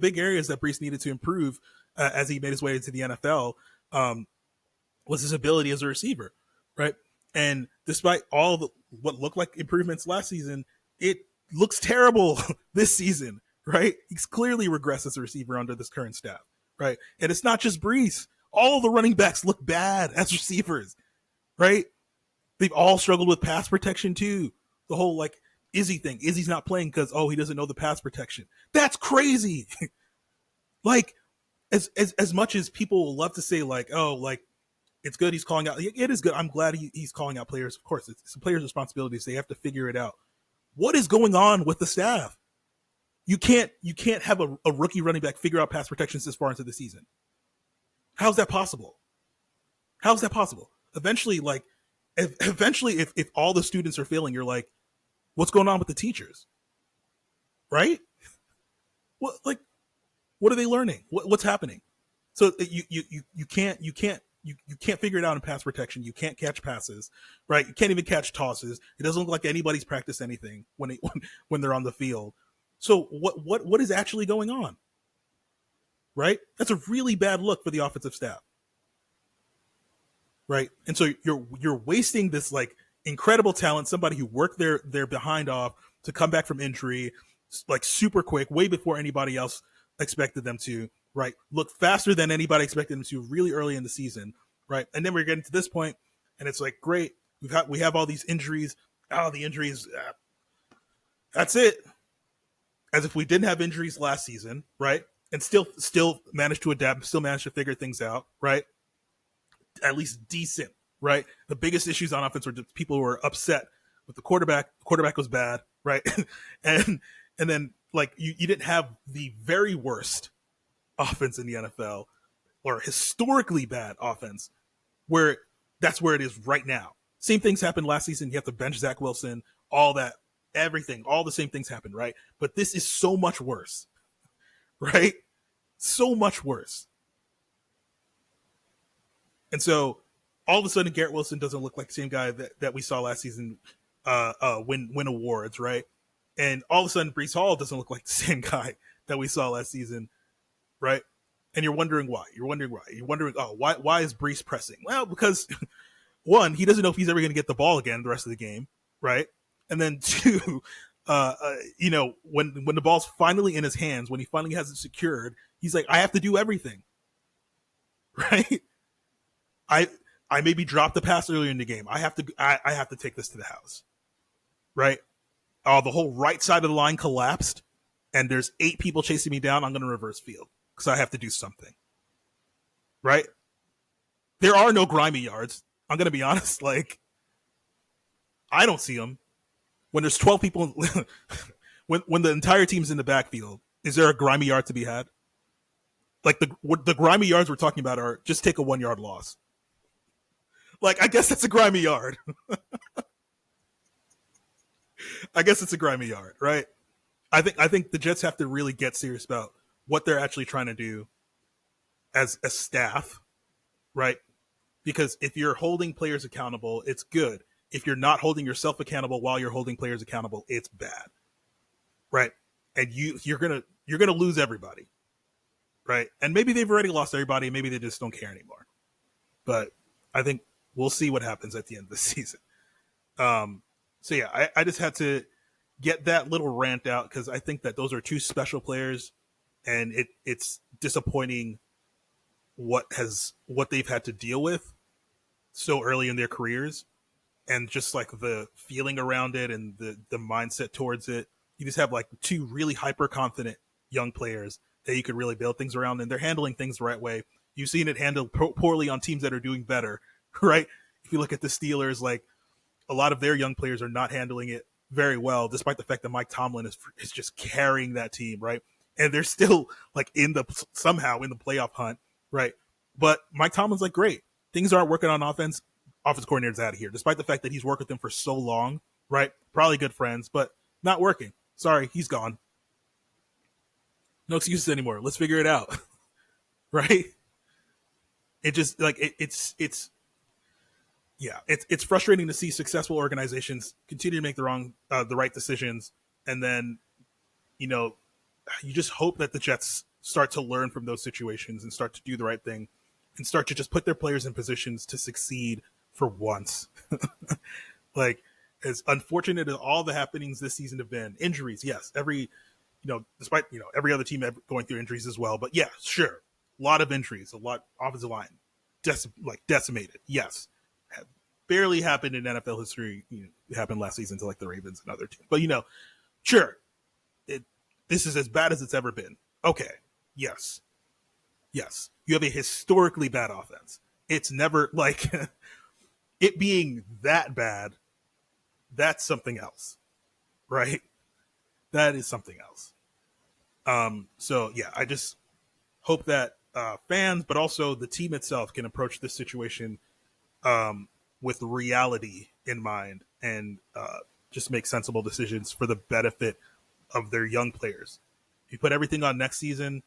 big areas that Brees needed to improve as he made his way into the NFL was his ability as a receiver, right? And despite all the what looked like improvements last season, it looks terrible this season, right? He's clearly regressed as a receiver under this current staff, right? And it's not just Brees. All the running backs look bad as receivers, right? They've all struggled with pass protection too. The whole like Izzy thing. Izzy's not playing because he doesn't know the pass protection. That's crazy. Like as much as people love to say like it's good he's calling out. It is good. I'm glad he's calling out players. Of course, it's the players' responsibilities. They have to figure it out. What is going on with the staff? You can't have a rookie running back figure out pass protections this far into the season. How's that possible? How's that possible? Eventually, if all the students are failing, you're like, what's going on with the teachers? Right? What are they learning? What's happening? So you can't figure it out in pass protection. You can't catch passes, right? You can't even catch tosses. It doesn't look like anybody's practiced anything when they're on the field. So what is actually going on? Right? That's a really bad look for the offensive staff. Right? And so you're wasting this like incredible talent, somebody who worked their behind off to come back from injury like super quick, way before anybody else expected them to, right? Look faster than anybody expected them to really early in the season, right? And then we're getting to this point, and it's like, great, we have all these injuries. The injuries, that's it. As if we didn't have injuries last season, right? And still managed to adapt, still managed to figure things out, right? At least decent, right? The biggest issues on offense were just people who were upset with the quarterback. The quarterback was bad, right? and then like you didn't have the very worst offense in the NFL or historically bad offense where that's where it is right now. Same things happened last season. You have to bench Zach Wilson, all that, everything, all the same things happened, right? But this is so much worse, right? So much worse. And so all of a sudden, Garrett Wilson doesn't look like the same guy that we saw last season win awards, right? And all of a sudden, Breece Hall doesn't look like the same guy that we saw last season, right? And you're wondering why. You're wondering, why is Breece pressing? Well, because one, he doesn't know if he's ever going to get the ball again the rest of the game, right? And then two, when the ball's finally in his hands, when he finally has it secured, he's like, I have to do everything, right? I maybe dropped the pass earlier in the game. I have to take this to the house, right? The whole right side of the line collapsed, and there's 8 people chasing me down. I'm going to reverse field because I have to do something, right? There are no grimy yards. I'm going to be honest. Like, I don't see them. When there's 12 people, when the entire team's in the backfield, is there a grimy yard to be had? Like the grimy yards we're talking about are just take a 1 yard loss. Like, I guess that's a grimy yard. I guess it's a grimy yard, right? I think the Jets have to really get serious about what they're actually trying to do as a staff, right? Because if you're holding players accountable, it's good. If you're not holding yourself accountable while you're holding players accountable, it's bad, right? And you're gonna lose everybody, right? And maybe they've already lost everybody. Maybe they just don't care anymore. But I think we'll see what happens at the end of the season. So yeah, I just had to get that little rant out because I think that those are 2 special players, and it's disappointing what they've had to deal with so early in their careers. And just like the feeling around it and the mindset towards it, you just have like 2 really hyper confident young players that you could really build things around, and they're handling things the right way. You've seen it handled poorly on teams that are doing better, right? If you look at the Steelers, like a lot of their young players are not handling it very well, despite the fact that Mike Tomlin is just carrying that team, right? And they're still like somehow in the playoff hunt, right? But Mike Tomlin's like, great, things aren't working on offense. Offense coordinator's out of here, despite the fact that he's worked with them for so long, right? Probably good friends, but not working. Sorry, he's gone. No excuses anymore. Let's figure it out, right? It just like it's frustrating to see successful organizations continue to make the right decisions, and then you just hope that the Jets start to learn from those situations and start to do the right thing and start to just put their players in positions to succeed for once. Like, as unfortunate as all the happenings this season have been, injuries, yes, despite, every other team going through injuries as well, but yeah, sure, a lot of injuries, a lot offensive line, decimated, yes, barely happened in NFL history. It happened last season to like the Ravens and other teams, but sure, this is as bad as it's ever been. Okay, yes, you have a historically bad offense. It's never like it being that bad. That's something else, right? That is something else. So yeah, I just hope that fans, but also the team itself, can approach this situation with reality in mind and just make sensible decisions for the benefit of their young players. If you put everything on next season,